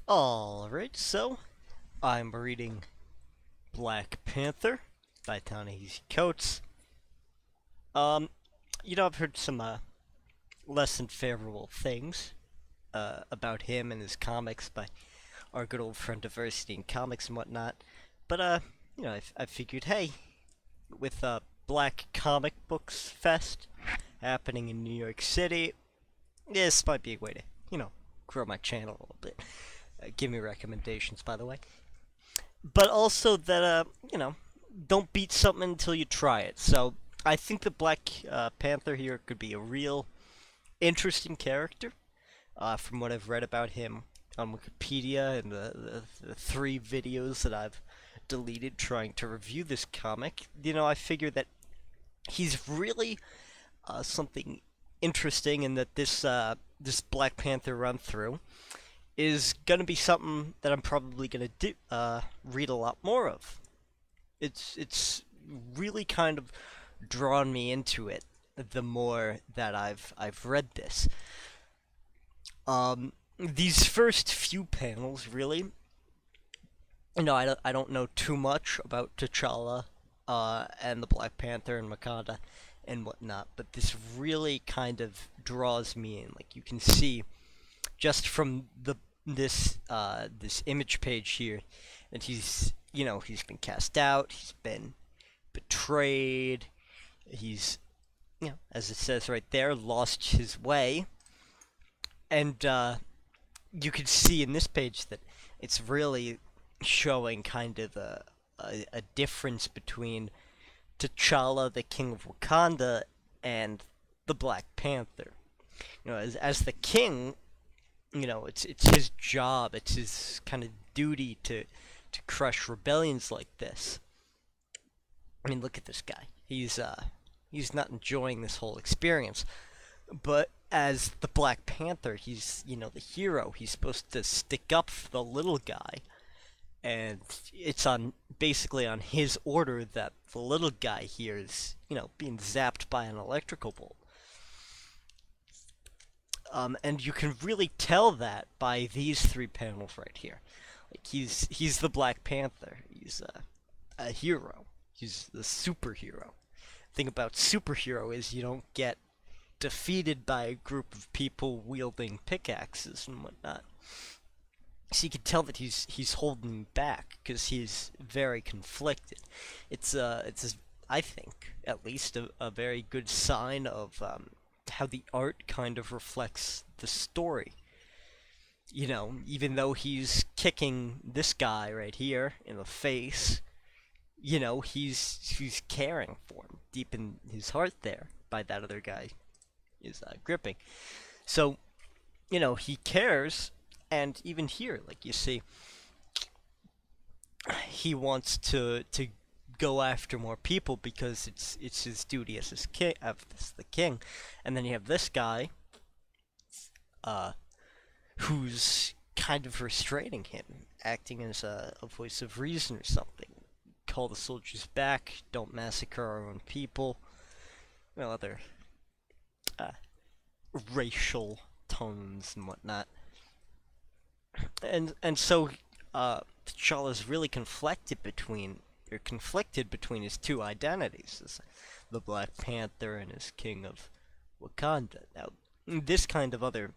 Alright, so I'm reading Black Panther by Ta-Nehisi Coates. Um, I've heard some less than favorable things about him and his comics by our good old friend Diversity in Comics and whatnot. But I figured, hey, with Black Comic Books Fest happening in New York City, this might be a way to, grow my channel a little bit. Give me recommendations, by the way. But also that, don't beat something until you try it. So I think the Black Panther here could be a real interesting character. From what I've read about him on Wikipedia and the three videos that I've deleted trying to review this comic, I figure that he's really something interesting, and that this Black Panther run through is gonna be something that I'm probably gonna read a lot more of. It's really kind of drawn me into it the more that I've read this. These first few panels, really, I don't know too much about T'Challa, and the Black Panther and Wakanda and whatnot, but this really kind of draws me in. Like, you can see just from this image page here, and he's been cast out, he's been betrayed, he's, as it says right there, lost his way, and you can see in this page that it's really showing kind of a difference between T'Challa, the King of Wakanda, and the Black Panther. As the king, it's his job, it's his kind of duty to crush rebellions like this. I mean, look at this guy. He's not enjoying this whole experience. But as the Black Panther, he's, the hero. He's supposed to stick up for the little guy. And it's basically on his order that the little guy here is, being zapped by an electrical bolt. And you can really tell that by these three panels right here. Like, he's the Black Panther. He's a hero. He's the superhero. The thing about superhero is you don't get defeated by a group of people wielding pickaxes and whatnot. So you can tell that he's holding back because he's very conflicted. It's I think, at least, a very good sign of how the art kind of reflects the story. Even though he's kicking this guy right here in the face, he's caring for him deep in his heart there by that other guy is gripping. So, he cares, and even here, like you see, he wants to go after more people because it's his duty as the king. And then you have this guy, who's kind of restraining him, acting as a voice of reason or something. Call the soldiers back, don't massacre our own people. Other racial tones and whatnot. And so T'Challa's really conflicted between his two identities, as the Black Panther and as King of Wakanda. Now, this kind of other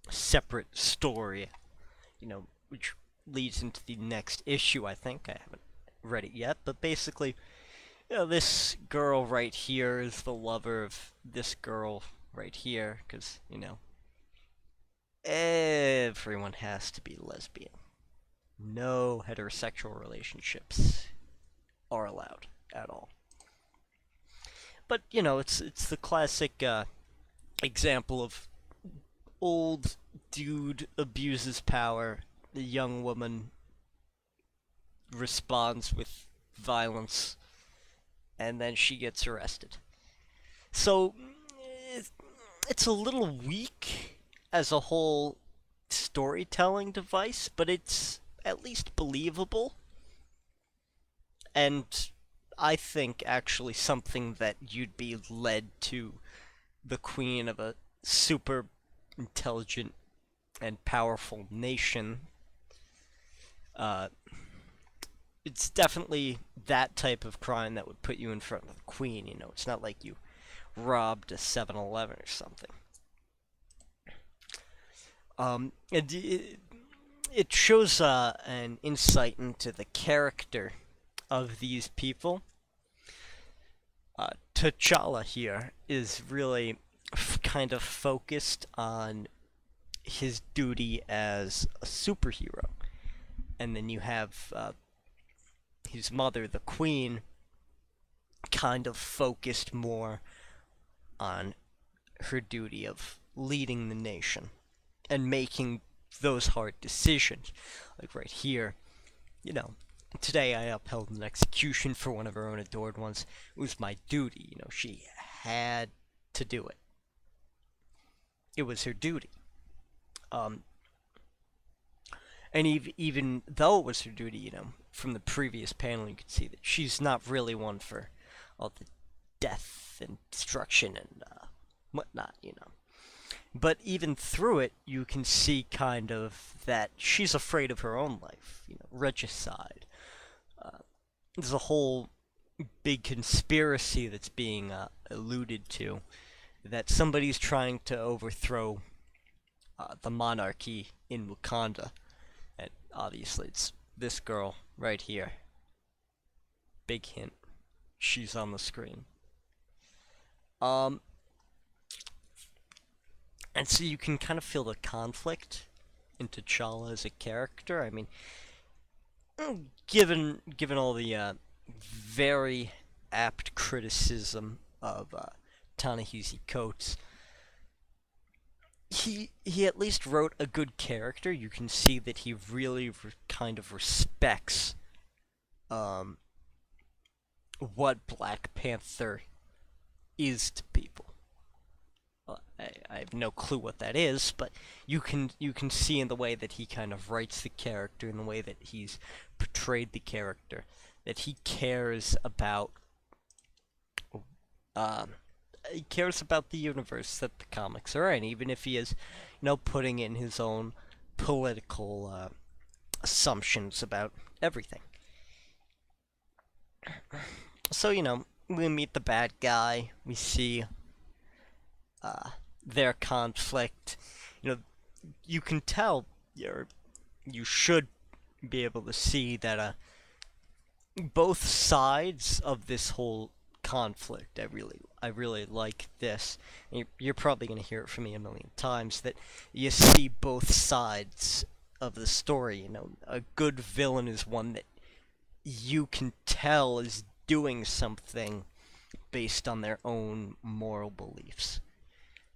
separate story, which leads into the next issue, I think. I haven't read it yet, but basically, this girl right here is the lover of this girl right here, because, everyone has to be lesbian. No heterosexual relationships are allowed at all. But, it's the classic example of old dude abuses power, the young woman responds with violence, and then she gets arrested. So, it's a little weak as a whole storytelling device, but it's at least believable. And I think actually something that you'd be led to the queen of a super intelligent and powerful nation Uh, it's definitely that type of crime that would put you in front of the queen. You know, it's not like you robbed a 7-Eleven or something. It shows an insight into the character of these people. T'Challa here is really kind of focused on his duty as a superhero. And then you have his mother, the queen, kind of focused more on her duty of leading the nation and making those hard decisions. Like right here, you know, today I upheld an execution for one of her own adored ones. It was my duty, you know, she had to do it. It was her duty. And even though it was her duty, you know, from the previous panel you could see that she's not really one for all the death and destruction and whatnot, you know. But even through it, you can see kind of that she's afraid of her own life, you know, regicide. There's a whole big conspiracy that's being alluded to, that somebody's trying to overthrow the monarchy in Wakanda. And obviously it's this girl right here. Big hint. She's on the screen. And so you can kind of feel the conflict in T'Challa as a character. I mean, given all the very apt criticism of Ta-Nehisi Coates, he at least wrote a good character. You can see that he really kind of respects what Black Panther is to people. I have no clue what that is, but you can see in the way that he kind of writes the character, in the way that he's portrayed the character, that he cares about the universe that the comics are in, even if he is, you know, putting in his own political assumptions about everything. So, you know, we meet the bad guy, we see their conflict. You know, you can tell, you should be able to see that both sides of this whole conflict, I really like this. You're probably going to hear it from me a million times, that you see both sides of the story. You know, a good villain is one that you can tell is doing something based on their own moral beliefs.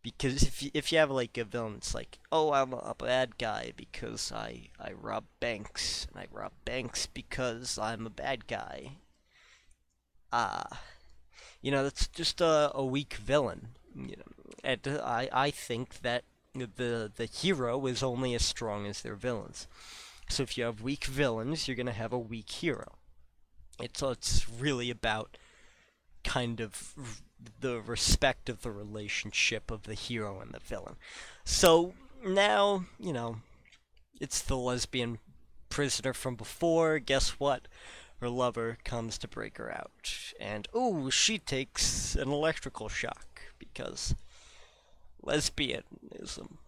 Because if you have like a villain that's like, oh, I'm a bad guy because I rob banks, and I rob banks because I'm a bad guy, you know, that's just a weak villain. You know, and I think that the hero is only as strong as their villains. So if you have weak villains, you're gonna have a weak hero. It's really about kind of the respect of the relationship of the hero and the villain. So now, you know, it's the lesbian prisoner from before. Guess what? Her lover comes to break her out. And, ooh, she takes an electrical shock because lesbianism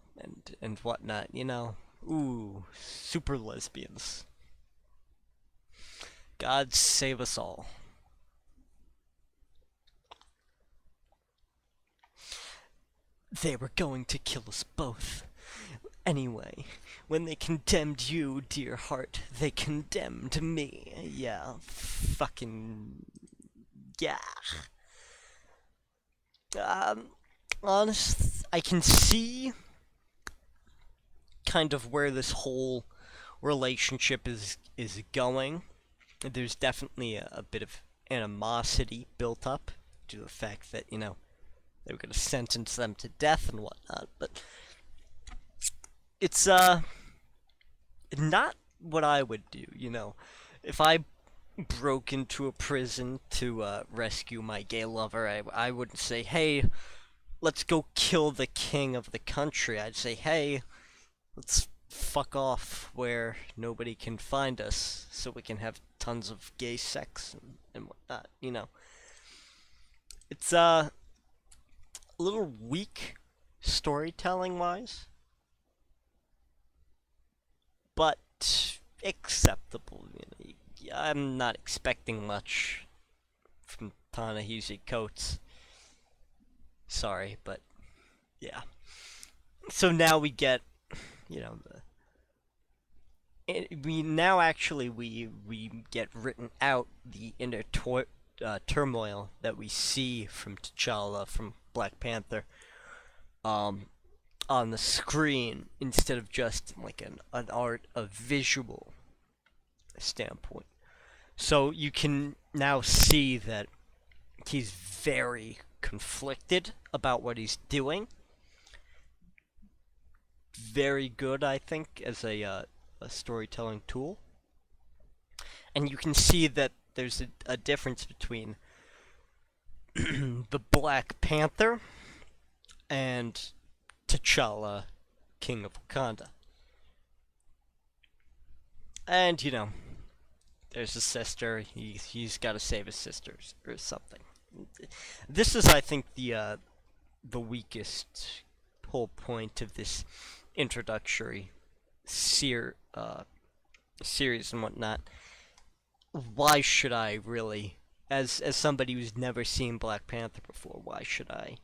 and whatnot, you know. Ooh, super lesbians. God save us all. They were going to kill us both. Anyway, when they condemned you, dear heart, they condemned me. Yeah, fucking... yeah. Honest, I can see kind of where this whole relationship is going. There's definitely a bit of animosity built up due to the fact that, you know, they were going to sentence them to death and whatnot, but it's not what I would do, you know. If I broke into a prison to rescue my gay lover, I wouldn't say, hey, let's go kill the king of the country. I'd say, hey, let's fuck off where nobody can find us so we can have tons of gay sex and whatnot, you know. It's a little weak storytelling wise, but acceptable. You know, I'm not expecting much from Ta-Nehisi Coates. Sorry, but yeah. So now we get, you know, we get written out the inner turmoil that we see from T'Challa from Black Panther on the screen instead of just like a visual standpoint. So you can now see that he's very conflicted about what he's doing. Very good, I think, as a storytelling tool. And you can see that there's a difference between the Black Panther and T'Challa, King of Wakanda. And, you know, there's his sister. He's got to save his sisters or something. This is, I think, the weakest whole point of this introductory series and whatnot. Why should I really, as somebody who's never seen Black Panther before, why should I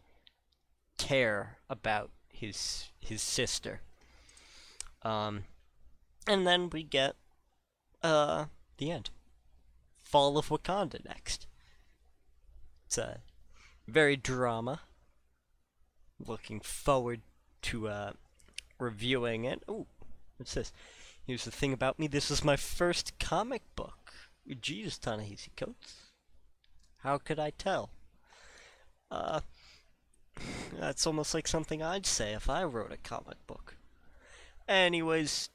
care about his sister? And then we get the end. Fall of Wakanda next. It's a very drama. Looking forward to reviewing it. Oh, what's this? Here's the thing about me. This is my first comic book. Jeez, Ta-Nehisi Coates. How could I tell? That's almost like something I'd say if I wrote a comic book. Anyways,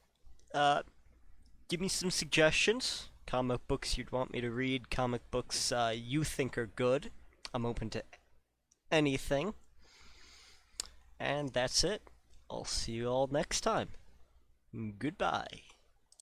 give me some suggestions. Comic books you'd want me to read. Comic books you think are good. I'm open to anything. And that's it. I'll see you all next time. Goodbye.